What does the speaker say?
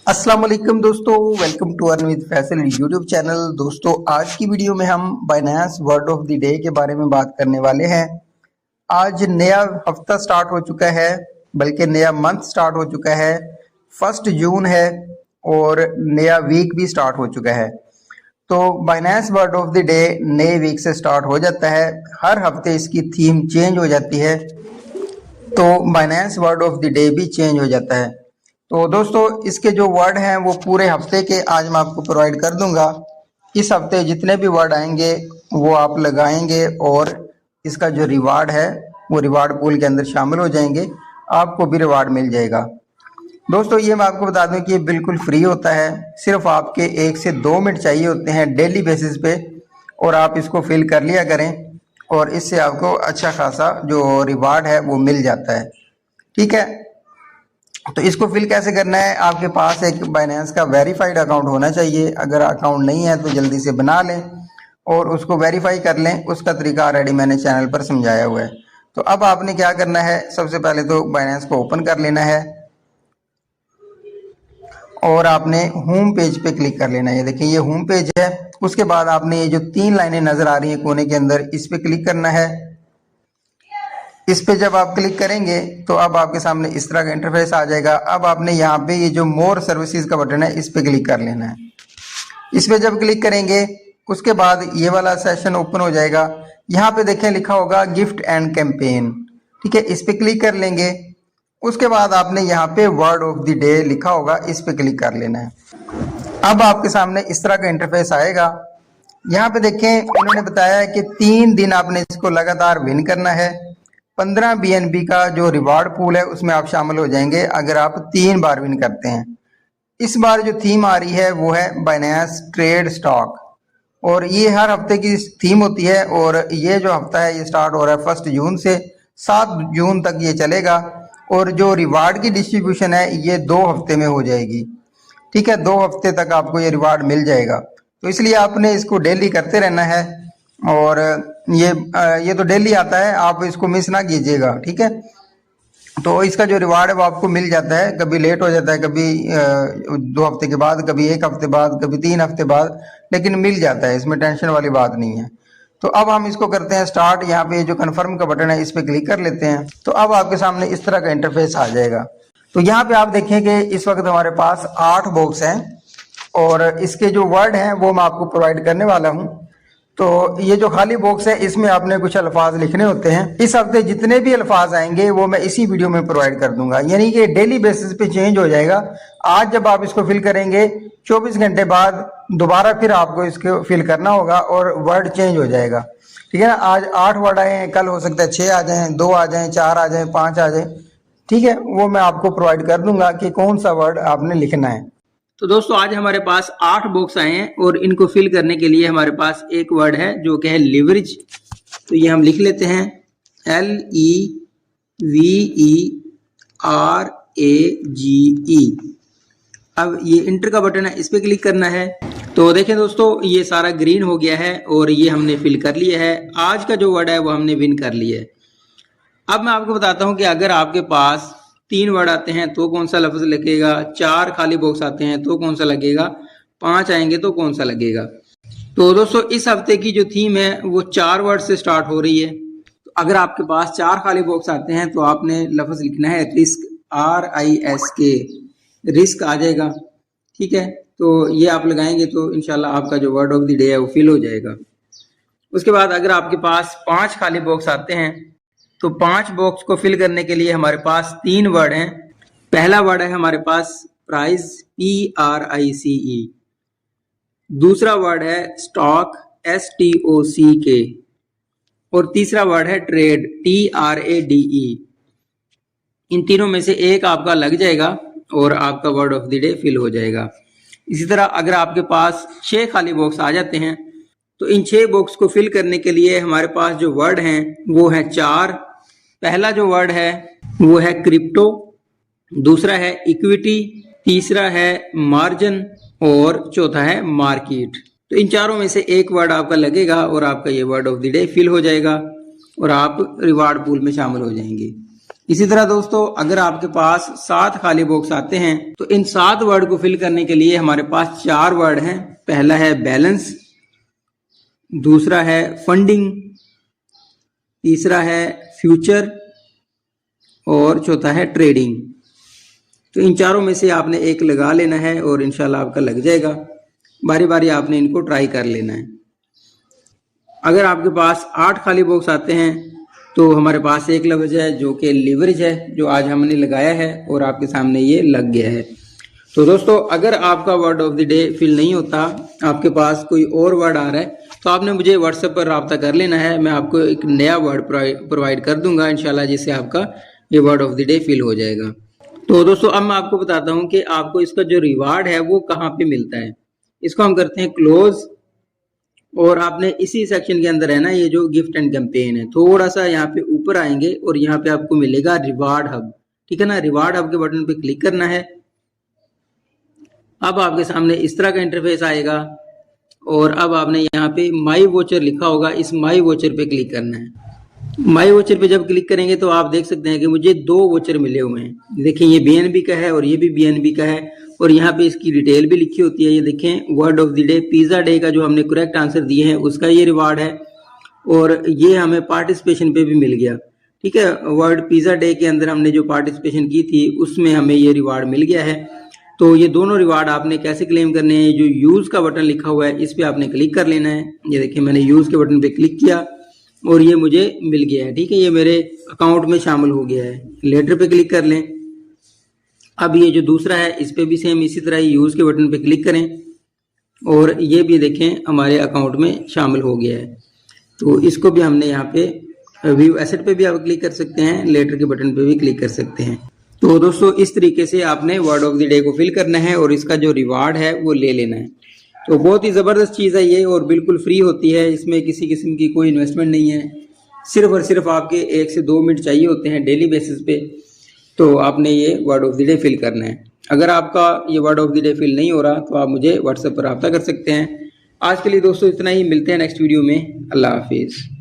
अस्सलाम वालेकुम दोस्तों, welcome to earn with Faisal YouTube channel. दोस्तों आज की वीडियो में हम Binance word of the day के बारे में बात करने वाले हैं। आज नया हफ्ता स्टार्ट हो चुका है, बल्कि नया मंथ स्टार्ट हो चुका है। 1 जून है और नया वीक भी स्टार्ट हो चुका है। तो Binance word of the day नए वीक से स्टार्ट हो जाता है। हर हफ्ते इसकी थीम चेंज हो जाती है, तो Binance word of the day भी चेंज हो जाता है। तो दोस्तों इसके जो वर्ड हैं वो पूरे हफ्ते के आज मैं आपको प्रोवाइड कर दूंगा। इस हफ्ते जितने भी वर्ड आएंगे वो आप लगाएंगे और इसका जो रिवार्ड है वो रिवार्ड पूल के अंदर शामिल हो जाएंगे, आपको भी रिवार्ड मिल जाएगा। दोस्तों ये मैं आपको बता दूं कि ये बिल्कुल फ्री होता है, सिर्फ आपके 1 से 2 मिनट चाहिए होते हैं डेली बेसिस पे, और आप इसको फिल कर लिया करें और इससे आपको अच्छा खासा जो रिवार्ड है वो मिल जाता है। ठीक है, तो इसको फिल कैसे करना है? आपके पास एक बाइनेंस का वेरीफाइड अकाउंट होना चाहिए। अगर अकाउंट नहीं है तो जल्दी से बना लें और उसको वेरीफाई कर लें। उसका तरीका ऑलरेडी मैंने चैनल पर समझाया हुआ है। तो अब आपने क्या करना है, सबसे पहले तो बाइनेंस को ओपन कर लेना है और आपने होम पेज पे क्लिक कर लेना है। ये देखिए ये होम पेज है। उसके बाद आपने ये जो 3 लाइनें नजर आ रही है कोने के अंदर, इस पे क्लिक करना है। इस पे जब आप क्लिक करेंगे तो अब आपके सामने इस तरह का इंटरफेस आ जाएगा। अब आपने यहाँ पे ये जो मोर सर्विसेज का बटन है इस पे क्लिक कर लेना है। इस पे जब क्लिक करेंगे उसके बाद ये वाला सेशन ओपन हो जाएगा। यहाँ पे देखें लिखा होगा गिफ्ट एंड कैंपेन। ठीक है, इस पे क्लिक कर लेंगे। उसके बाद आपने यहाँ पे वर्ड ऑफ द डे लिखा होगा, इस पे क्लिक कर लेना है। अब आपके सामने इस तरह का इंटरफेस आएगा। यहाँ पे देखें इन्होंने बताया है कि 3 दिन आपने इसको लगातार विन करना है। 15 BNB का जो रिवार्ड पूल है उसमें आप शामिल हो जाएंगे अगर आप 3 बार विन करते हैं। इस बार जो थीम आ रही है वो है बाइनेंस ट्रेड स्टॉक, और ये हर हफ्ते की थीम होती है। और ये जो हफ्ता है ये स्टार्ट हो रहा है 1 जून से 7 जून तक ये चलेगा। और जो रिवार्ड की डिस्ट्रीब्यूशन है ये 2 हफ्ते में हो जाएगी। ठीक है, 2 हफ्ते तक आपको ये रिवार्ड मिल जाएगा। तो इसलिए आपने इसको डेली करते रहना है और ये तो डेली आता है, आप इसको मिस ना कीजिएगा। ठीक है, तो इसका जो रिवार्ड है वो आपको मिल जाता है। कभी लेट हो जाता है, कभी 2 हफ्ते के बाद, कभी 1 हफ्ते बाद, कभी 3 हफ्ते बाद, लेकिन मिल जाता है। इसमें टेंशन वाली बात नहीं है। तो अब हम इसको करते हैं स्टार्ट। यहाँ पे जो कन्फर्म का बटन है इस पे क्लिक कर लेते हैं। तो अब आपके सामने इस तरह का इंटरफेस आ जाएगा। तो यहाँ पे आप देखें कि इस वक्त हमारे पास 8 बॉक्स हैं और इसके जो वर्ड हैं वो मैं आपको प्रोवाइड करने वाला हूँ। तो ये जो खाली बॉक्स है इसमें आपने कुछ अल्फाज लिखने होते हैं। इस हफ्ते जितने भी अल्फाज आएंगे वो मैं इसी वीडियो में प्रोवाइड कर दूंगा, यानी कि डेली बेसिस पे चेंज हो जाएगा। आज जब आप इसको फिल करेंगे 24 घंटे बाद दोबारा फिर आपको इसको फिल करना होगा और वर्ड चेंज हो जाएगा। ठीक है ना, आज 8 वर्ड आए हैं, कल हो सकता है 6 आ जाए, 2 आ जाए, 4 आ जाए, 5 आ जाए। ठीक है, वो मैं आपको प्रोवाइड कर दूंगा कि कौन सा वर्ड आपने लिखना है। तो दोस्तों आज हमारे पास 8 बॉक्स आए हैं और इनको फिल करने के लिए हमारे पास एक वर्ड है जो कि है लिवरेज। तो ये हम लिख लेते हैं LEVERAGE। अब ये इंटर का बटन है, इस पे क्लिक करना है। तो देखें दोस्तों ये सारा ग्रीन हो गया है और ये हमने फिल कर लिया है। आज का जो वर्ड है वो हमने विन कर लिया है। अब मैं आपको बताता हूँ कि अगर आपके पास 3 वर्ड आते हैं तो कौन सा लफ्ज लगेगा, 4 खाली बॉक्स आते हैं तो कौन सा लगेगा, 5 आएंगे तो कौन सा लगेगा। तो दोस्तों इस हफ्ते की जो थीम है वो 4 वर्ड से स्टार्ट हो रही है। तो अगर आपके पास 4 खाली बॉक्स आते हैं तो आपने लफ्ज लिखना है रिस्क, RISK, रिस्क आ जाएगा। ठीक है, तो ये आप लगाएंगे तो इंशाल्लाह आपका जो वर्ड ऑफ द डे है वो फिल हो जाएगा। उसके बाद अगर आपके पास 5 खाली बॉक्स आते हैं तो 5 बॉक्स को फिल करने के लिए हमारे पास 3 वर्ड हैं। पहला वर्ड है हमारे पास प्राइस, PRICE। दूसरा वर्ड है स्टॉक, STOCK। और तीसरा वर्ड है ट्रेड, TRADE। इन तीनों में से एक आपका लग जाएगा और आपका word of the day fill हो जाएगा। इसी तरह अगर आपके पास 6 खाली बॉक्स आ जाते हैं तो इन 6 बॉक्स को फिल करने के लिए हमारे पास जो वर्ड हैं वो है 4। पहला जो वर्ड है वो है क्रिप्टो, दूसरा है इक्विटी, तीसरा है मार्जिन और चौथा है मार्केट। तो इन चारों में से एक वर्ड आपका लगेगा और आपका ये word of the day fill हो जाएगा और आप रिवार्ड पूल में शामिल हो जाएंगे। इसी तरह दोस्तों अगर आपके पास 7 खाली बॉक्स आते हैं तो इन 7 वर्ड को फिल करने के लिए हमारे पास 4 वर्ड हैं। पहला है बैलेंस, दूसरा है फंडिंग, तीसरा है फ्यूचर और चौथा है ट्रेडिंग। तो इन चारों में से आपने एक लगा लेना है और इंशाल्लाह आपका लग जाएगा। बारी बारी आपने इनको ट्राई कर लेना है। अगर आपके पास 8 खाली बॉक्स आते हैं तो हमारे पास एक लफ्ज है जो कि लीवरेज है, जो आज हमने लगाया है और आपके सामने ये लग गया है। तो दोस्तों अगर आपका word of the day fill नहीं होता, आपके पास कोई और वर्ड आ रहा है, तो आपने मुझे व्हाट्सएप पर रब्ता कर लेना है। मैं आपको एक नया वर्ड प्रोवाइड कर दूंगा इंशाल्लाह, जिससे आपका ये word of the day fill हो जाएगा। तो दोस्तों अब मैं आपको बताता हूँ कि आपको इसका जो रिवार्ड है वो कहाँ पे मिलता है। इसको हम करते हैं क्लोज और आपने इसी सेक्शन के अंदर है ना, ये जो गिफ्ट एंड कैंपेन है, थोड़ा सा यहाँ पे ऊपर आएंगे और यहाँ पे आपको मिलेगा रिवार्ड हब। ठीक है ना, रिवार्ड हब के बटन पे क्लिक करना है। अब आपके सामने इस तरह का इंटरफेस आएगा और अब आपने यहाँ पे माई वोचर लिखा होगा, इस माई वोचर पे क्लिक करना है। माई वोचर पे जब क्लिक करेंगे तो आप देख सकते हैं कि मुझे 2 वोचर मिले हुए हैं। देखिए ये BNB का है और ये भी BNB का है और यहाँ पे इसकी डिटेल भी लिखी होती है। ये देखें word of the day pizza day का जो हमने करेक्ट आंसर दिए हैं उसका ये रिवार्ड है और ये हमें पार्टिसिपेशन पे भी मिल गया। ठीक है, वर्ड पिज्जा डे के अंदर हमने जो पार्टिसिपेशन की थी उसमें हमें ये रिवार्ड मिल गया है। तो ये दोनों रिवार्ड आपने कैसे क्लेम करने हैं, जो यूज का बटन लिखा हुआ है इस पे आपने क्लिक कर लेना है। ये देखिए मैंने यूज के बटन पे क्लिक किया और ये मुझे मिल गया है। ठीक है, ये मेरे अकाउंट में शामिल हो गया है। लेटर पे क्लिक कर लें। अब ये जो दूसरा है इस पे भी सेम इसी तरह यूज के बटन पे क्लिक करें और ये भी देखें हमारे अकाउंट में शामिल हो गया है। तो इसको भी हमने यहाँ पे व्यू एसेट पे भी आप क्लिक कर सकते हैं, लेटर के बटन पे भी क्लिक कर सकते हैं। तो दोस्तों इस तरीके से आपने वर्ड ऑफ द डे को फिल करना है और इसका जो रिवार्ड है वो ले लेना है। तो बहुत ही ज़बरदस्त चीज़ है ये और बिल्कुल फ्री होती है, इसमें किसी किस्म की कोई इन्वेस्टमेंट नहीं है। सिर्फ और सिर्फ आपके 1 से 2 मिनट चाहिए होते हैं डेली बेसिस पे। तो आपने ये word of the day fill करना है। अगर आपका ये word of the day fill नहीं हो रहा तो आप मुझे व्हाट्सएप पर रब्ता कर सकते हैं। आज के लिए दोस्तों इतना ही, मिलते हैं नेक्स्ट वीडियो में। अल्लाह हाफिज़।